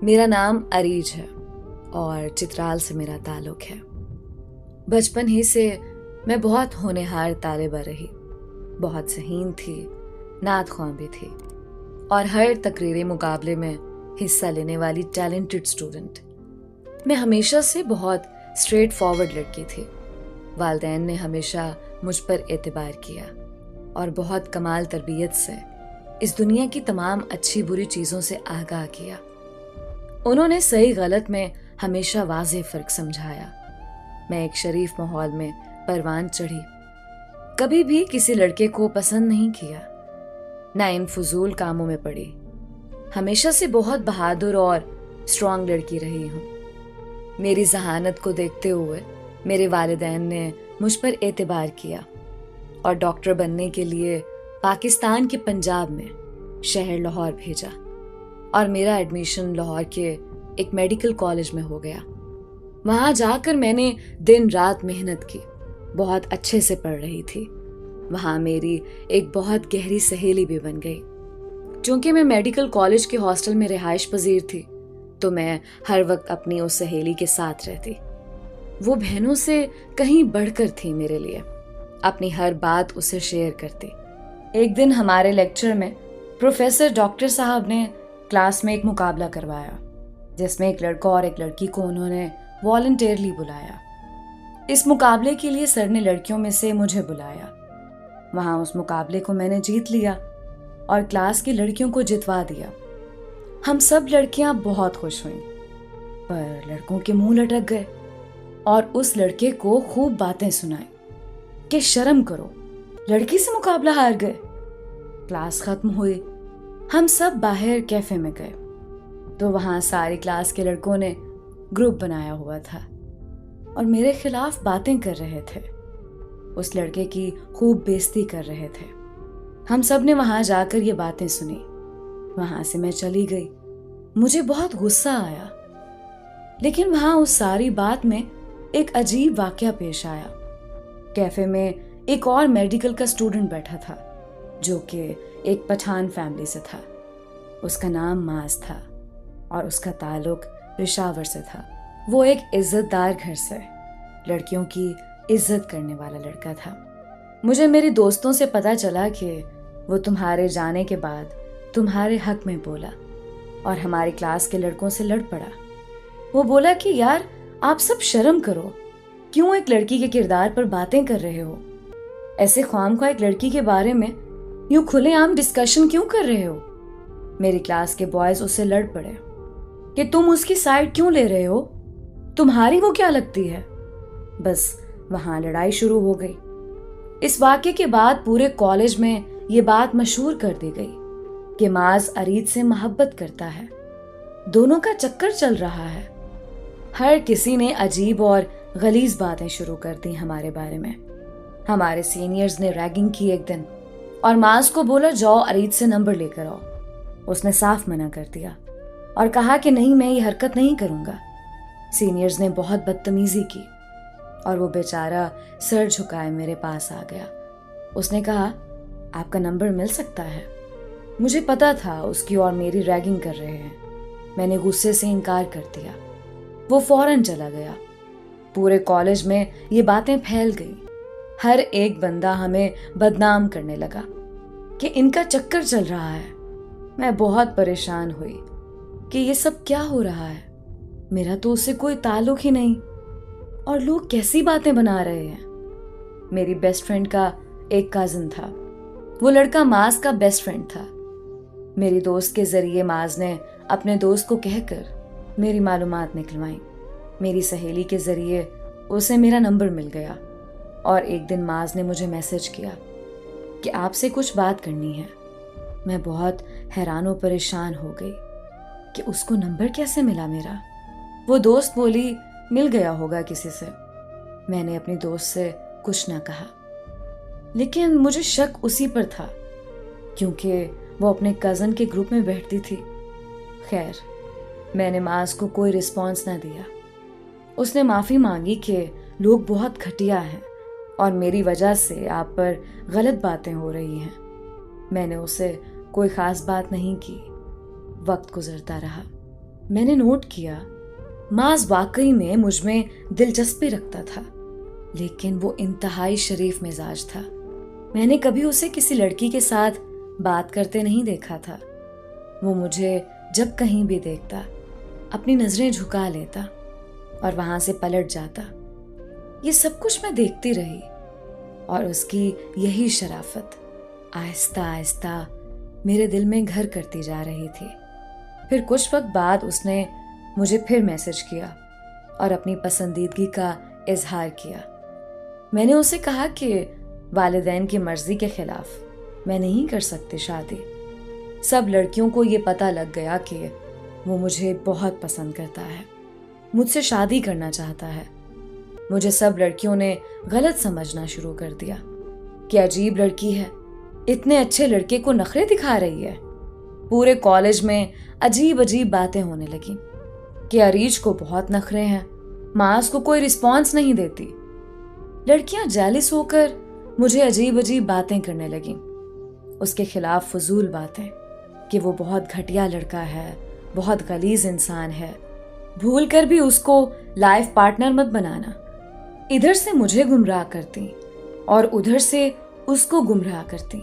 मेरा नाम अरीज है और चित्राल से मेरा ताल्लुक है। बचपन ही से मैं बहुत होनहार तालिबा रही, बहुत ज़हीन थी, नात ख्वां भी थी और हर तकरीरी मुकाबले में हिस्सा लेने वाली टैलेंटेड स्टूडेंट। मैं हमेशा से बहुत स्ट्रेट फॉरवर्ड लड़की थी। वालिदैन ने हमेशा मुझ पर एतबार किया और बहुत कमाल तरबियत से इस दुनिया की तमाम अच्छी बुरी चीज़ों से आगाह किया। उन्होंने सही गलत में हमेशा वाज़ेह फ़र्क समझाया। मैं एक शरीफ माहौल में परवान चढ़ी, कभी भी किसी लड़के को पसंद नहीं किया, ना इन फजूल कामों में पड़ी। हमेशा से बहुत बहादुर और स्ट्रांग लड़की रही हूँ। मेरी जहानत को देखते हुए मेरे वालिदैन ने मुझ पर एतबार किया और डॉक्टर बनने के लिए पाकिस्तान के पंजाब में शहर लाहौर भेजा और मेरा एडमिशन लाहौर के एक मेडिकल कॉलेज में हो गया। वहाँ जाकर मैंने दिन रात मेहनत की, बहुत अच्छे से पढ़ रही थी। वहाँ मेरी एक बहुत गहरी सहेली भी बन गई। चूंकि मैं मेडिकल कॉलेज के हॉस्टल में रिहाइश पजीर थी, तो मैं हर वक्त अपनी उस सहेली के साथ रहती। वो बहनों से कहीं बढ़कर थी मेरे लिए, अपनी हर बात उसे शेयर करती। एक दिन हमारे लेक्चर में प्रोफेसर डॉक्टर साहब ने क्लास में एक मुकाबला करवाया, जिसमें एक लड़का और एक लड़की को उन्होंने वॉलंटियरली बुलाया। इस मुकाबले के लिए सर ने लड़कियों में से मुझे बुलाया। वहाँ उस मुकाबले को मैंने जीत लिया और क्लास की लड़कियों को जितवा दिया। हम सब लड़कियां बहुत खुश हुईं, पर लड़कों के मुंह लटक गए और उस लड़के को खूब बातें सुनाई कि शर्म करो, लड़की से मुकाबला हार गए। क्लास खत्म हुई, हम सब बाहर कैफे में गए तो वहां सारी क्लास के लड़कों ने ग्रुप बनाया हुआ था और मेरे खिलाफ बातें कर रहे थे। उस लड़के की खूब बेइज्जती कर रहे थे। हम सब ने वहां जाकर ये बातें सुनी। वहां से मैं चली गई। मुझे बहुत गुस्सा आया, लेकिन वहां उस सारी बात में एक अजीब वाकया पेश आया। कैफे में एक और मेडिकल का स्टूडेंट बैठा था, जो कि एक पठान फैमिली से था। उसका नाम माज था और उसका ताल्लुक पेशावर से था। वो एक इज्जतदार घर से लड़कियों की इज्जत करने वाला लड़का था। मुझे मेरे दोस्तों से पता चला कि वो तुम्हारे जाने के बाद तुम्हारे हक में बोला और हमारी क्लास के लड़कों से लड़ पड़ा। वो बोला कि यार, आप सब शर्म करो, क्यों एक लड़की के किरदार पर बातें कर रहे हो? ऐसे ख्वामख्वाह एक लड़की के बारे में यूं खुलेआम डिस्कशन क्यों कर रहे हो? मेरी क्लास के बॉयज उससे लड़ पड़े कि तुम उसकी साइड क्यों ले रहे हो, तुम्हारी वो क्या लगती है? बस वहां लड़ाई शुरू हो गई। इस वाक्य के बाद पूरे कॉलेज में ये बात मशहूर कर दी गई कि माज अरीज से मोहब्बत करता है, दोनों का चक्कर चल रहा है। हर किसी ने अजीब और गलीज बातें शुरू कर दी हमारे बारे में। हमारे सीनियर्स ने रैगिंग की एक दिन और माज को बोला, जाओ अरीज से नंबर लेकर आओ। उसने साफ मना कर दिया और कहा कि नहीं, मैं ये हरकत नहीं करूंगा। सीनियर्स ने बहुत बदतमीजी की और वो बेचारा सर झुकाए मेरे पास आ गया। उसने कहा, आपका नंबर मिल सकता है? मुझे पता था उसकी और मेरी रैगिंग कर रहे हैं। मैंने गुस्से से इनकार कर दिया। वो फौरन चला गया। पूरे कॉलेज में ये बातें फैल गई। हर एक बंदा हमें बदनाम करने लगा कि इनका चक्कर चल रहा है। मैं बहुत परेशान हुई कि ये सब क्या हो रहा है। मेरा तो उससे कोई ताल्लुक ही नहीं और लोग कैसी बातें बना रहे हैं। मेरी बेस्ट फ्रेंड का एक कजिन था। वो लड़का माज का बेस्ट फ्रेंड था। मेरी दोस्त के जरिए माज ने अपने दोस्त को कहकर मेरी मालूमात निकलवाई। मेरी सहेली के जरिए उसे मेरा नंबर मिल गया और एक दिन माज ने मुझे मैसेज किया कि आपसे कुछ बात करनी है। मैं बहुत हैरान और परेशान हो गई कि उसको नंबर कैसे मिला मेरा। वो दोस्त बोली, मिल गया होगा किसी से। मैंने अपनी दोस्त से कुछ ना कहा, लेकिन मुझे शक उसी पर था क्योंकि वो अपने कज़न के ग्रुप में बैठती थी। खैर, मैंने माज को कोई रिस्पॉन्स ना दिया। उसने माफ़ी मांगी कि लोग बहुत घटिया हैं और मेरी वजह से आप पर गलत बातें हो रही हैं। मैंने उसे कोई ख़ास बात नहीं की। वक्त गुजरता रहा। मैंने नोट किया माज वाकई में मुझ में दिलचस्पी रखता था, लेकिन वो इंतहाई शरीफ मिजाज था। मैंने कभी उसे किसी लड़की के साथ बात करते नहीं देखा था। वो मुझे जब कहीं भी देखता अपनी नजरें झुका लेता और वहां से पलट जाता। ये सब कुछ मैं देखती रही और उसकी यही शराफत आहिस्ता आहिस्ता मेरे दिल में घर करती जा रही थी। फिर कुछ वक्त बाद उसने मुझे फिर मैसेज किया और अपनी पसंदीदगी का इजहार किया। मैंने उसे कहा कि वालिदैन की मर्जी के खिलाफ मैं नहीं कर सकती शादी। सब लड़कियों को ये पता लग गया कि वो मुझे बहुत पसंद करता है, मुझसे शादी करना चाहता है। मुझे सब लड़कियों ने गलत समझना शुरू कर दिया कि अजीब लड़की है, इतने अच्छे लड़के को नखरे दिखा रही है। पूरे कॉलेज में अजीब अजीब बातें होने लगी कि अरीज को बहुत नखरे हैं, मास को कोई रिस्पॉन्स नहीं देती। लड़कियां जेलिस होकर मुझे अजीब अजीब बातें करने लगी, उसके खिलाफ फजूल बातें कि वो बहुत घटिया लड़का है, बहुत गलीज इंसान है, भूल कर भी उसको लाइफ पार्टनर मत बनाना। इधर से मुझे गुमराह करती और उधर से उसको गुमराह करती।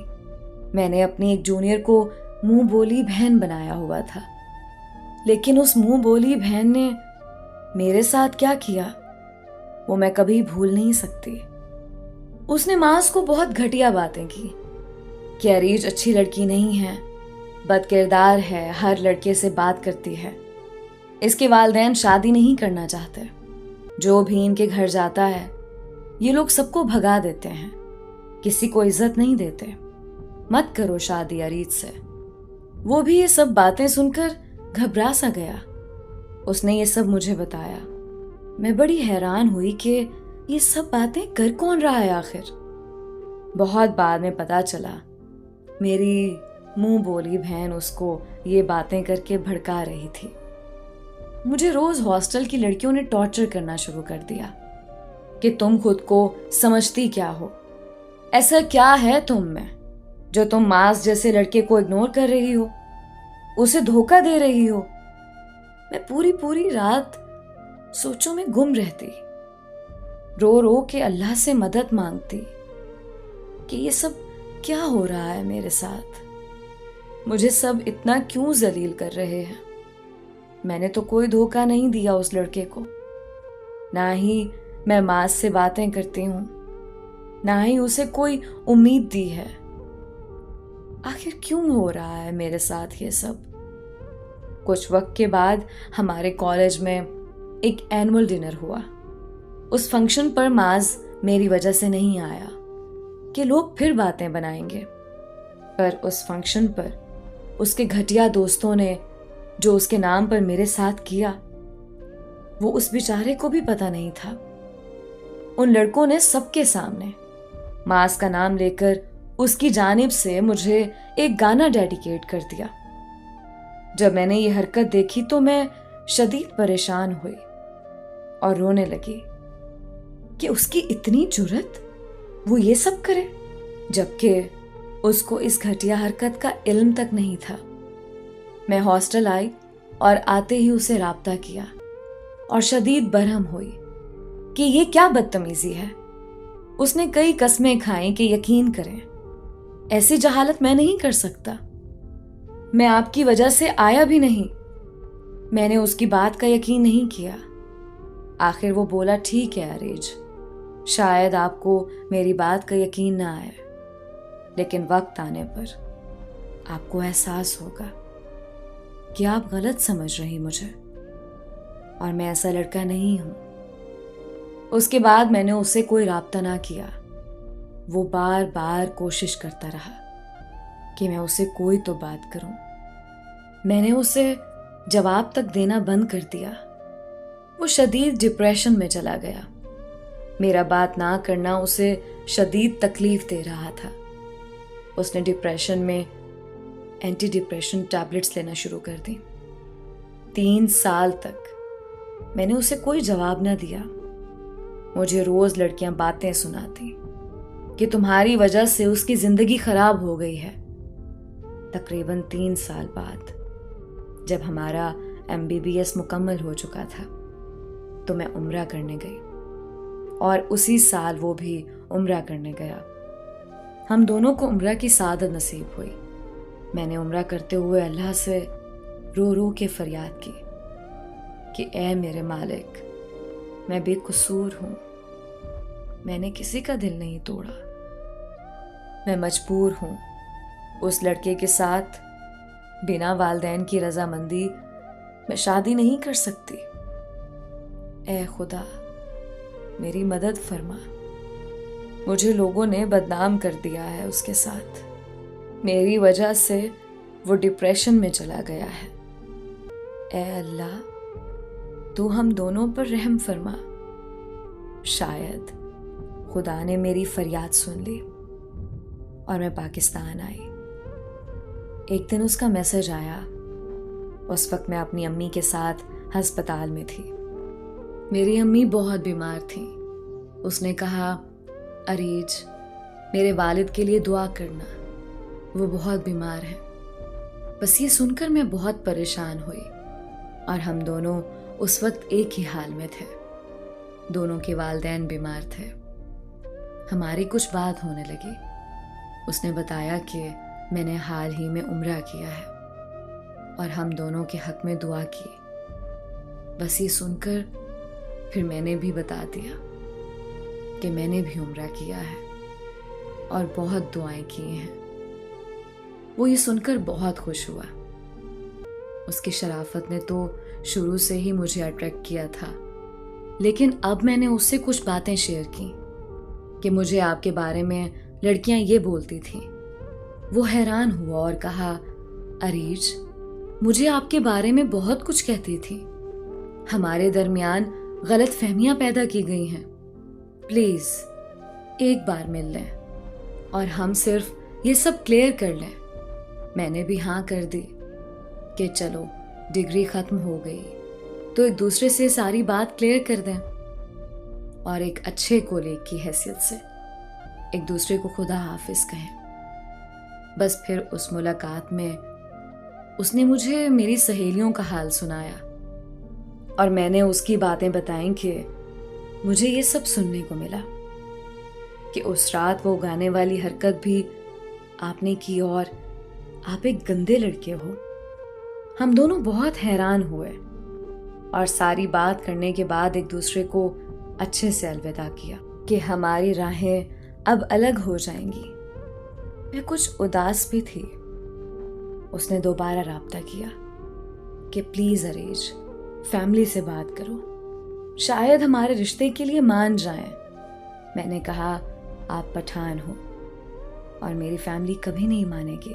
मैंने अपनी एक जूनियर को मुंह बोली बहन बनाया हुआ था, लेकिन उस मुंह बोली बहन ने मेरे साथ क्या किया वो मैं कभी भूल नहीं सकती। उसने मास को बहुत घटिया बातें की कि अरीज अच्छी लड़की नहीं है, बदकिरदार है, हर लड़के से बात करती है, इसके वालिदैन शादी नहीं करना चाहते, जो भी इनके घर जाता है ये लोग सबको भगा देते हैं, किसी को इज्जत नहीं देते, मत करो शादी अरीज से। वो भी ये सब बातें सुनकर घबरा सा गया। उसने ये सब मुझे बताया। मैं बड़ी हैरान हुई कि ये सब बातें कर कौन रहा है आखिर। बहुत बाद में पता चला मेरी मुंह बोली बहन उसको ये बातें करके भड़का रही थी। मुझे रोज हॉस्टल की लड़कियों ने टॉर्चर करना शुरू कर दिया कि तुम खुद को समझती क्या हो, ऐसा क्या है तुम में जो तुम मास जैसे लड़के को इग्नोर कर रही हो, उसे धोखा दे रही हो। मैं पूरी पूरी रात सोचों में गुम रहती, रो रो के अल्लाह से मदद मांगती कि ये सब क्या हो रहा है मेरे साथ, मुझे सब इतना क्यों जलील कर रहे हैं। मैंने तो कोई धोखा नहीं दिया उस लड़के को, ना ही मैं मास से बातें करती हूं, ना ही उसे कोई उम्मीद दी है। आखिर क्यों हो रहा है मेरे साथ ये सब। कुछ वक्त के बाद हमारे कॉलेज में एक एनुअल डिनर हुआ। उस फंक्शन पर माज मेरी वजह से नहीं आया कि लोग फिर बातें बनाएंगे, पर उस फंक्शन पर उसके घटिया दोस्तों ने जो उसके नाम पर मेरे साथ किया वो उस बेचारे को भी पता नहीं था। उन लड़कों ने सबके सामने मास का नाम लेकर उसकी जानिब से मुझे एक गाना डेडिकेट कर दिया। जब मैंने ये हरकत देखी तो मैं शदीद परेशान हुई और रोने लगी कि उसकी इतनी जुर्रत, वो ये सब करे, जबकि उसको इस घटिया हरकत का इल्म तक नहीं था। मैं हॉस्टल आई और आते ही उसे राब्ता किया और शदीद बरहम हुई कि ये क्या बदतमीजी है। उसने कई कस्में खाई कि यकीन करें, ऐसी जहालत मैं नहीं कर सकता, मैं आपकी वजह से आया भी नहीं। मैंने उसकी बात का यकीन नहीं किया। आखिर वो बोला, ठीक है अरीज, शायद आपको मेरी बात का यकीन ना आए, लेकिन वक्त आने पर आपको एहसास होगा कि आप गलत समझ रही मुझे और मैं ऐसा लड़का नहीं हूं। उसके बाद मैंने उससे कोई राब्ता ना किया। वो बार बार कोशिश करता रहा कि मैं उससे कोई तो बात करूं। मैंने उसे जवाब तक देना बंद कर दिया। वो शदीद डिप्रेशन में चला गया। मेरा बात ना करना उसे शदीद तकलीफ दे रहा था। उसने डिप्रेशन में एंटी डिप्रेशन टैबलेट्स लेना शुरू कर दी। 3 साल तक मैंने उसे कोई जवाब ना दिया। मुझे रोज लड़कियां बातें सुनाती कि तुम्हारी वजह से उसकी जिंदगी खराब हो गई है। तकरीबन 3 साल बाद जब हमारा MBBS मुकम्मल हो चुका था, तो मैं उम्रा करने गई और उसी साल वो भी उम्रा करने गया। हम दोनों को उम्रा की सादत नसीब हुई। मैंने उम्रा करते हुए अल्लाह से रो रो के फरियाद की कि ऐ मेरे मालिक, मैं बेकसूर हूँ, मैंने किसी का दिल नहीं तोड़ा, मैं मजबूर हूँ उस लड़के के साथ बिना वालिदैन की रजामंदी मैं शादी नहीं कर सकती। ऐ खुदा, मेरी मदद फरमा, मुझे लोगों ने बदनाम कर दिया है उसके साथ, मेरी वजह से वो डिप्रेशन में चला गया है। ऐ अल्लाह, तू हम दोनों पर रहम फरमा। शायद खुदा ने मेरी फरियाद सुन ली और मैं पाकिस्तान आई। एक दिन उसका मैसेज आया। उस वक्त मैं अपनी अम्मी के साथ अस्पताल में थी। मेरी अम्मी बहुत बीमार थी। उसने कहा, अरीज, मेरे वालिद के लिए दुआ करना, वो बहुत बीमार हैं। बस ये सुनकर मैं बहुत परेशान हुई और हम दोनों उस वक्त एक ही हाल में थे। दोनों के वालिदैन बीमार थे। हमारी कुछ बात होने लगी। उसने बताया कि मैंने हाल ही में उम्रा किया है और हम दोनों के हक में दुआ की। बस ये सुनकर फिर मैंने भी बता दिया कि मैंने भी उम्रा किया है और बहुत दुआएं की हैं। वो ये सुनकर बहुत खुश हुआ। उसकी शराफत ने तो शुरू से ही मुझे अट्रैक्ट किया था, लेकिन अब मैंने उससे कुछ बातें शेयर की कि मुझे आपके बारे में लड़कियां ये बोलती थीं। वो हैरान हुआ और कहा, अरीज, मुझे आपके बारे में बहुत कुछ कहती थी। हमारे दरमियान गलत फहमियां पैदा की गई हैं। प्लीज एक बार मिल लें और हम सिर्फ ये सब क्लियर कर लें। मैंने भी हाँ कर दी कि चलो डिग्री खत्म हो गई तो एक दूसरे से सारी बात क्लियर कर दें और एक अच्छे कोलीग की हैसियत से एक दूसरे को खुदा हाफिज कहें। बस फिर उस मुलाकात में उसने मुझे मेरी सहेलियों का हाल सुनाया और मैंने उसकी बातें बताई कि मुझे ये सब सुनने को मिला कि उस रात वो गाने वाली हरकत भी आपने की और आप एक गंदे लड़के हो। हम दोनों बहुत हैरान हुए और सारी बात करने के बाद एक दूसरे को अच्छे से अलविदा किया कि हमारी राहें अब अलग हो जाएंगी। मैं कुछ उदास भी थी। उसने दोबारा राब्ता किया कि प्लीज अरेज, फैमिली से बात करो, शायद हमारे रिश्ते के लिए मान जाएं। मैंने कहा, आप पठान हो और मेरी फैमिली कभी नहीं मानेगी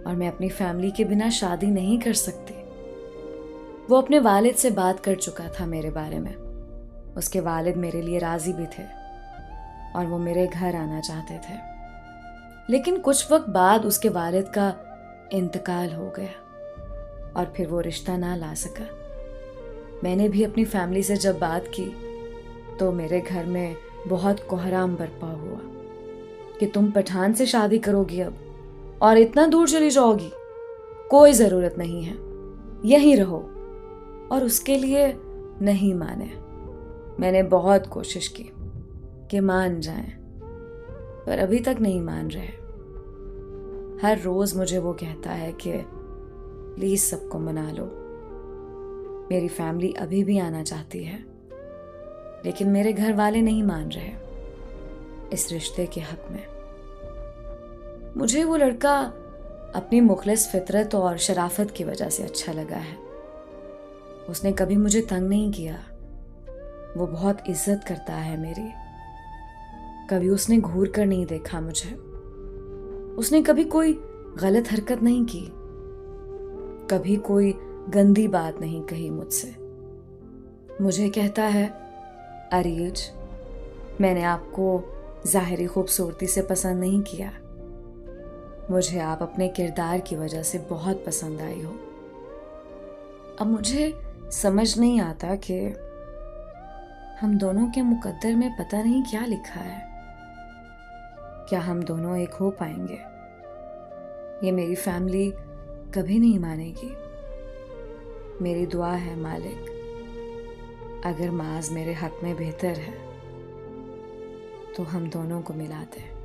और मैं अपनी फैमिली के बिना शादी नहीं कर सकती। वो अपने वालिद से बात कर चुका था मेरे बारे में। उसके वालिद मेरे लिए राजी भी थे और वो मेरे घर आना चाहते थे, लेकिन कुछ वक्त बाद उसके वालिद का इंतकाल हो गया और फिर वो रिश्ता ना ला सका। मैंने भी अपनी फैमिली से जब बात की तो मेरे घर में बहुत कोहराम बरपा हुआ कि तुम पठान से शादी करोगी अब और इतना दूर चली जाओगी, कोई जरूरत नहीं है, यहीं रहो। और उसके लिए नहीं माने। मैंने बहुत कोशिश की कि मान जाएं, पर अभी तक नहीं मान रहे। हर रोज मुझे वो कहता है कि प्लीज सबको मना लो। मेरी फैमिली अभी भी आना चाहती है, लेकिन मेरे घर वाले नहीं मान रहे इस रिश्ते के हक में। मुझे वो लड़का अपनी मुखलिस फितरत और शराफत की वजह से अच्छा लगा है। उसने कभी मुझे तंग नहीं किया। वो बहुत इज्जत करता है मेरी। कभी उसने घूर कर नहीं देखा मुझे। उसने कभी कोई गलत हरकत नहीं की, कभी कोई गंदी बात नहीं कही मुझसे। मुझे कहता है, अरीज, मैंने आपको ज़ाहिरी खूबसूरती से पसंद नहीं किया, मुझे आप अपने किरदार की वजह से बहुत पसंद आई हो। अब मुझे समझ नहीं आता कि हम दोनों के मुकद्दर में पता नहीं क्या लिखा है। क्या हम दोनों एक हो पाएंगे? ये मेरी फैमिली कभी नहीं मानेगी। मेरी दुआ है मालिक, अगर माज मेरे हक में बेहतर है तो हम दोनों को मिला दे।